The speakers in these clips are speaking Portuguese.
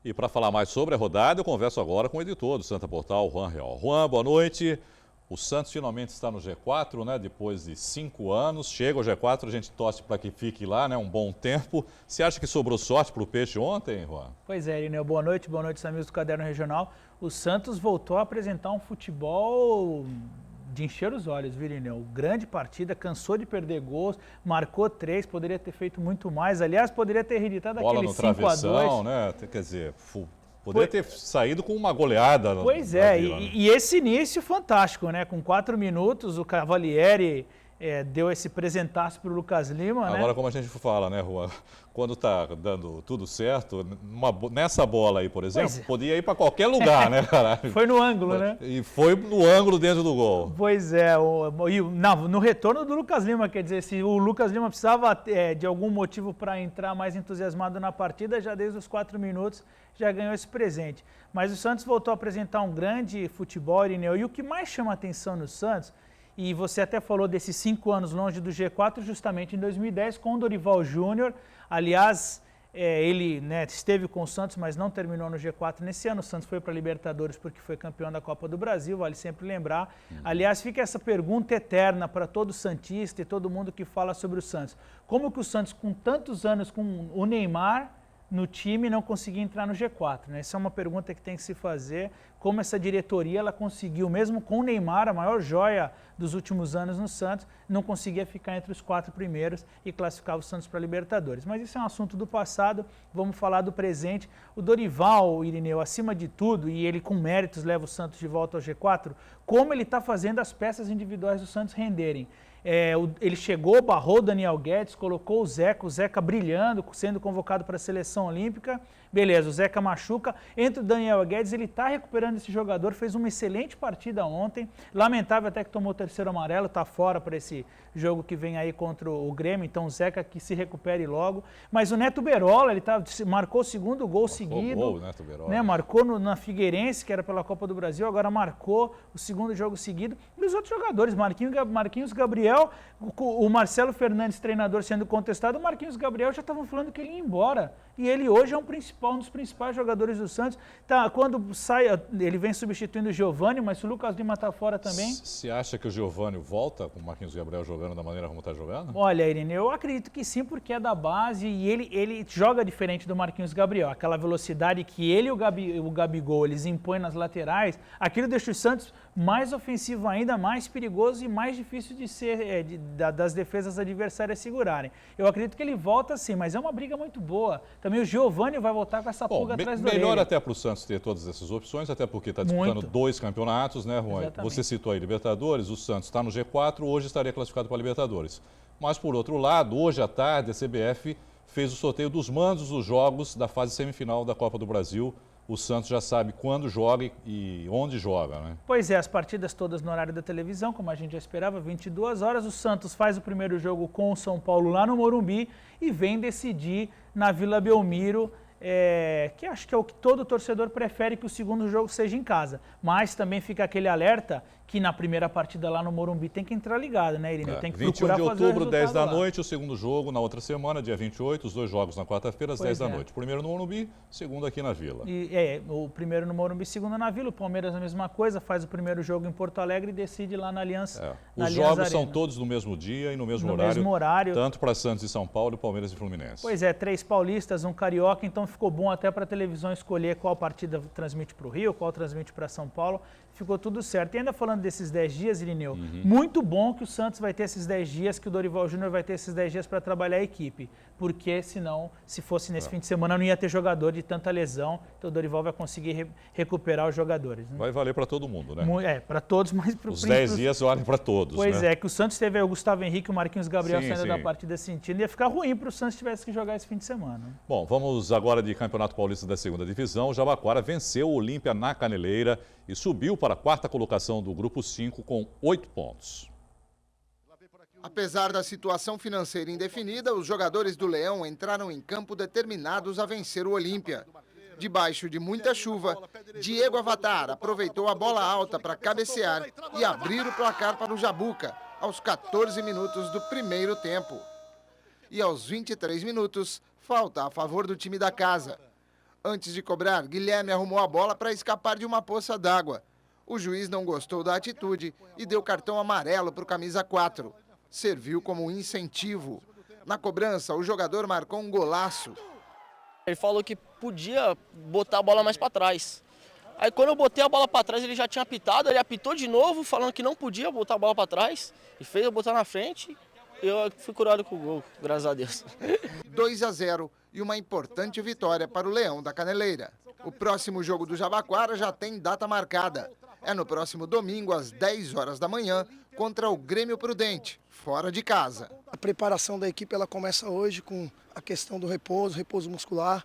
E para falar mais sobre a rodada, eu converso agora com o editor do Santa Portal, Juan Real. Juan, boa noite. O Santos finalmente está no G4, né? Depois de 5 anos. Chega o G4, a gente torce para que fique lá, né? Um bom tempo. Você acha que sobrou sorte para o Peixe ontem, Juan? Pois é, Irineu. Boa noite, amigos do Caderno Regional. O Santos voltou a apresentar um futebol de encher os olhos, viu, Irineu? Grande partida, cansou de perder gols, marcou 3, poderia ter feito muito mais. Aliás, poderia ter reeditado aquele 5-2. Né? Quer dizer, poderia ter saído com uma goleada. Pois é, e esse início fantástico, né? Com 4 minutos, o Cavalieri deu esse presentaço para o Lucas Lima, né? Agora, como a gente fala, né, Juan? Quando tá dando tudo certo, nessa bola aí, por exemplo, podia ir para qualquer lugar, né, cara? Foi no ângulo, né? E foi no ângulo dentro do gol. Pois é, no retorno do Lucas Lima, quer dizer, se o Lucas Lima precisava de algum motivo para entrar mais entusiasmado na partida, já desde os 4 minutos já ganhou esse presente. Mas o Santos voltou a apresentar um grande futebol, Irineu, e o que mais chama a atenção no Santos, e você até falou desses 5 anos longe do G4, justamente em 2010, com o Dorival Júnior. Aliás, ele esteve com o Santos, mas não terminou no G4 nesse ano. O Santos foi para a Libertadores porque foi campeão da Copa do Brasil, vale sempre lembrar. Aliás, fica essa pergunta eterna para todo santista e todo mundo que fala sobre o Santos. Como que o Santos, com tantos anos com o Neymar no time, não conseguia entrar no G4, né? Essa é uma pergunta que tem que se fazer. Como essa diretoria ela conseguiu, mesmo com o Neymar, a maior joia dos últimos anos no Santos, não conseguia ficar entre os 4 primeiros e classificava o Santos para a Libertadores. Mas isso é um assunto do passado, vamos falar do presente. O Dorival, Irineu, acima de tudo, e ele com méritos leva o Santos de volta ao G4, como ele está fazendo as peças individuais do Santos renderem. Ele chegou, barrou o Daniel Guedes, colocou o Zeca brilhando, sendo convocado para a seleção olímpica. Beleza, o Zeca machuca, entra o Daniel Guedes, ele está recuperando esse jogador, fez uma excelente partida ontem, lamentável até que tomou o 3º amarelo, está fora para esse jogo que vem aí contra o Grêmio, então o Zeca que se recupere logo. Mas o Neto Berola, ele marcou o 2º gol seguido, gol, Neto Berola, né? Marcou na Figueirense, que era pela Copa do Brasil, agora marcou o 2º jogo seguido. E os outros jogadores, Marquinhos Gabriel, o Marcelo Fernandes, treinador, sendo contestado, o Marquinhos Gabriel já estavam falando que ele ia embora. E ele hoje é um dos principais jogadores do Santos. Tá, quando sai, ele vem substituindo o Giovani, mas se o Lucas Lima está fora também. Você acha que o Giovani volta com o Marquinhos Gabriel jogando da maneira como está jogando? Olha, Irene, eu acredito que sim, porque é da base e ele joga diferente do Marquinhos Gabriel. Aquela velocidade que ele e o Gabigol eles impõem nas laterais, aquilo deixa o Santos mais ofensivo ainda, mais perigoso e mais difícil de ser das defesas adversárias segurarem. Eu acredito que ele volta sim, mas é uma briga muito boa. Também o Giovani vai voltar com essa pulga atrás da orelha. Melhor até para o Santos ter todas essas opções, até porque está disputando 2 campeonatos, né, Juan? Você citou aí Libertadores, o Santos está no G4, hoje estaria classificado para a Libertadores. Mas, por outro lado, hoje à tarde, a CBF fez o sorteio dos mandos dos jogos da fase semifinal da Copa do Brasil. O Santos já sabe quando joga e onde joga, né? Pois é, as partidas todas no horário da televisão, como a gente já esperava, 22 horas. O Santos faz o primeiro jogo com o São Paulo lá no Morumbi e vem decidir na Vila Belmiro, que acho que é o que todo torcedor prefere, que o segundo jogo seja em casa. Mas também fica aquele alerta que na primeira partida lá no Morumbi tem que entrar ligado, né, Irineu? Tem que procurar fazer o resultado. 21 de outubro, 10 da noite, o segundo jogo na outra semana, dia 28, os 2 jogos na quarta-feira, às 10 da noite. Primeiro no Morumbi, segundo aqui na Vila. O primeiro no Morumbi, segundo na Vila. O Palmeiras a mesma coisa, faz o primeiro jogo em Porto Alegre e decide lá na Aliança. Os jogos são todos no mesmo dia e no mesmo horário, tanto para Santos e São Paulo, Palmeiras e Fluminense. Pois é, 3 paulistas, um carioca, então ficou bom até para a televisão escolher qual partida transmite para o Rio, qual transmite para São Paulo. Ficou tudo certo. E ainda falando desses 10 dias, Irineu, muito bom que o Santos vai ter esses 10 dias, que o Dorival Júnior vai ter esses 10 dias para trabalhar a equipe. Porque senão, se fosse nesse fim de semana, não ia ter jogador de tanta lesão. Então o Dorival vai conseguir recuperar os jogadores, né? Vai valer para todo mundo, né? Para todos, mas os 10 dias valem para todos. Pois né? Que o Santos teve o Gustavo Henrique e o Marquinhos Gabriel saindo da partida sentindo. Ia ficar ruim para o Santos tivesse que jogar esse fim de semana. Bom, vamos agora de Campeonato Paulista da 2ª Divisão. O Jabaquara venceu o Olímpia na Caneleira e subiu para a 4ª colocação do Grupo 5 com 8 pontos. Apesar da situação financeira indefinida, os jogadores do Leão entraram em campo determinados a vencer o Olímpia. Debaixo de muita chuva, Diego Avatar aproveitou a bola alta para cabecear e abrir o placar para o Jabuca, aos 14 minutos do primeiro tempo. E aos 23 minutos, falta a favor do time da casa. Antes de cobrar, Guilherme arrumou a bola para escapar de uma poça d'água. O juiz não gostou da atitude e deu cartão amarelo para o camisa 4. Serviu como incentivo. Na cobrança, o jogador marcou um golaço. Ele falou que podia botar a bola mais para trás. Aí quando eu botei a bola para trás, ele já tinha apitado, ele apitou de novo, falando que não podia botar a bola para trás. E fez eu botar na frente. Eu fui curado com o gol, graças a Deus. 2-0 e uma importante vitória para o Leão da Caneleira. O próximo jogo do Jabaquara já tem data marcada. É no próximo domingo, às 10 horas da manhã, contra o Grêmio Prudente, fora de casa. A preparação da equipe ela começa hoje com a questão do repouso muscular.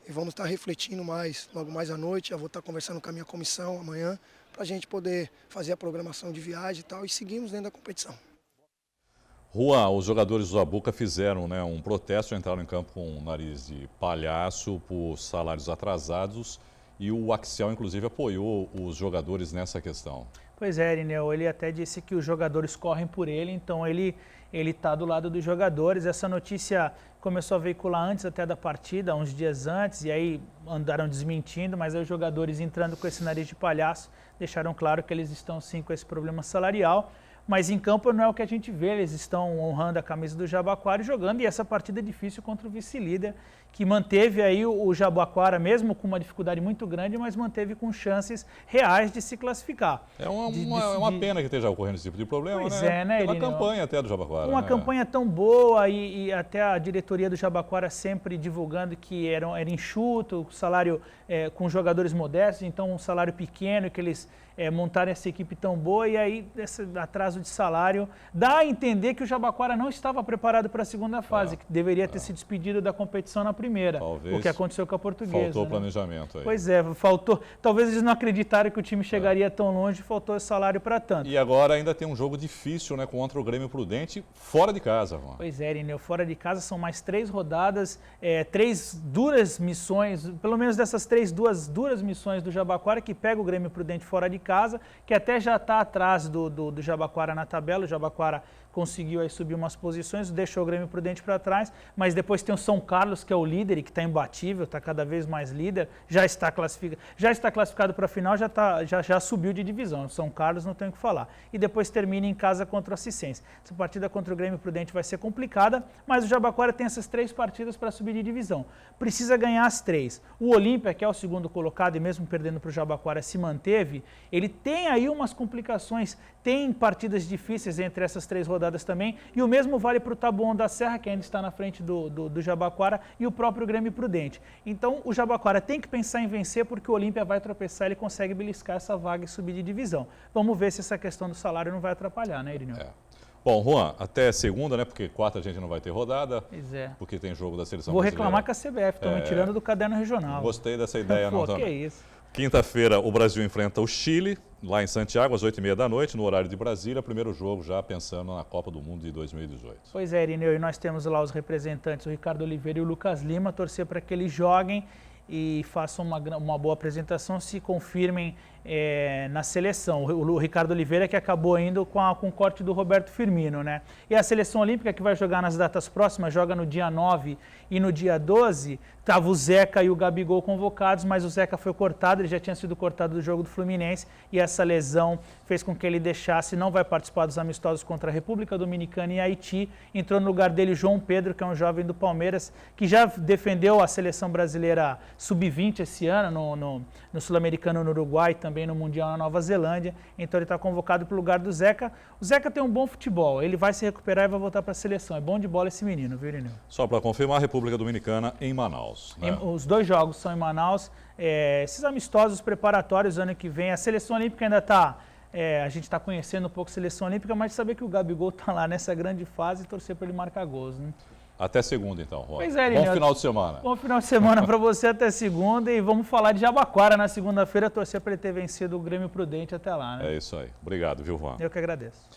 E vamos estar refletindo logo mais à noite. Já vou estar conversando com a minha comissão amanhã, para a gente poder fazer a programação de viagem e tal, e seguimos dentro da competição. Juan, os jogadores do Zabuca fizeram um protesto, entraram em campo com um nariz de palhaço por salários atrasados e o Axial, inclusive, apoiou os jogadores nessa questão. Pois é, Irineu, ele até disse que os jogadores correm por ele, então ele está do lado dos jogadores. Essa notícia começou a veicular antes até da partida, uns dias antes, e aí andaram desmentindo, mas aí os jogadores entrando com esse nariz de palhaço deixaram claro que eles estão sim com esse problema salarial. Mas em campo não é o que a gente vê, eles estão honrando a camisa do Jabaquara e jogando, e essa partida é difícil contra o vice-líder, que manteve aí o Jabaquara, mesmo com uma dificuldade muito grande, mas manteve com chances reais de se classificar. É uma pena que esteja ocorrendo esse tipo de problema, pois né? Né, uma campanha até do Jabaquara. Uma campanha tão boa e até a diretoria do Jabaquara sempre divulgando que era enxuto, o salário com jogadores modestos, então um salário pequeno, que eles montaram essa equipe tão boa, e aí esse atraso de salário dá a entender que o Jabaquara não estava preparado para a segunda fase, que deveria ter se despedido da competição na primeira, o que aconteceu com a Portuguesa. Faltou planejamento aí. Pois é, faltou. Talvez eles não acreditaram que o time chegaria tão longe, faltou esse salário para tanto. E agora ainda tem um jogo difícil, contra o Grêmio Prudente, fora de casa, Juan. Pois é, Irineu, fora de casa são mais 3 rodadas, 3 duras missões, pelo menos dessas 2 duras missões do Jabaquara, que pega o Grêmio Prudente fora de casa, que até já está atrás do Jabaquara na tabela. O Jabaquara conseguiu aí subir umas posições, deixou o Grêmio Prudente para trás, mas depois tem o São Carlos, que é o líder e que está imbatível, está cada vez mais líder, já está classificado para a final, já subiu de divisão. O São Carlos não tem o que falar. E depois termina em casa contra o Assistência. Essa partida contra o Grêmio Prudente vai ser complicada, mas o Jabaquara tem essas 3 partidas para subir de divisão. Precisa ganhar as 3. O Olímpia, que é o segundo colocado e mesmo perdendo para o Jabaquara, se manteve. Ele tem aí umas complicações, tem partidas difíceis entre essas 3 rodadas também, e o mesmo vale para o Taboão da Serra, que ainda está na frente do Jabaquara, e o próprio Grêmio Prudente. Então o Jabaquara tem que pensar em vencer, porque o Olímpia vai tropeçar, ele consegue beliscar essa vaga e subir de divisão. Vamos ver se essa questão do salário não vai atrapalhar, né, Irineu? Bom, Juan, até segunda, porque quarta a gente não vai ter rodada, porque tem jogo da seleção Vou brasileira. reclamar com a CBF, estão me tirando do caderno regional. Gostei dessa ideia não também. Que isso. Quinta-feira, o Brasil enfrenta o Chile, lá em Santiago, às 8h30 da noite, no horário de Brasília. Primeiro jogo já pensando na Copa do Mundo de 2018. Pois é, Irineu, e nós temos lá os representantes, o Ricardo Oliveira e o Lucas Lima, torcer para que eles joguem e façam uma boa apresentação, se confirmem na seleção. O Ricardo Oliveira que acabou indo com o corte do Roberto Firmino, né? E a seleção olímpica, que vai jogar nas datas próximas, joga no dia 9 e no dia 12, estava o Zeca e o Gabigol convocados, mas o Zeca foi cortado, ele já tinha sido cortado do jogo do Fluminense, e essa lesão fez com que ele deixasse, não vai participar dos amistosos contra a República Dominicana e Haiti. Entrou no lugar dele o João Pedro, que é um jovem do Palmeiras, que já defendeu a seleção brasileira sub-20 esse ano, no Sul-Americano no Uruguai, também no Mundial na Nova Zelândia. Então ele está convocado para o lugar do Zeca. O Zeca tem um bom futebol, ele vai se recuperar e vai voltar para a seleção. É bom de bola esse menino, viu, Irineu? Só para confirmar, a República Dominicana em Manaus. Né? Os 2 jogos são em Manaus. Esses amistosos preparatórios, ano que vem, a seleção olímpica ainda está... a gente está conhecendo um pouco a seleção olímpica, mas saber que o Gabigol está lá nessa grande fase e torcer para ele marcar gols, né? Até segunda, então, Juan. Pois é, Irineu. Bom final de semana. Bom final de semana para você até segunda, e vamos falar de Jabaquara na segunda-feira, torcer para ele ter vencido o Grêmio Prudente até lá, né? É isso aí. Obrigado, viu, Juan? Eu que agradeço.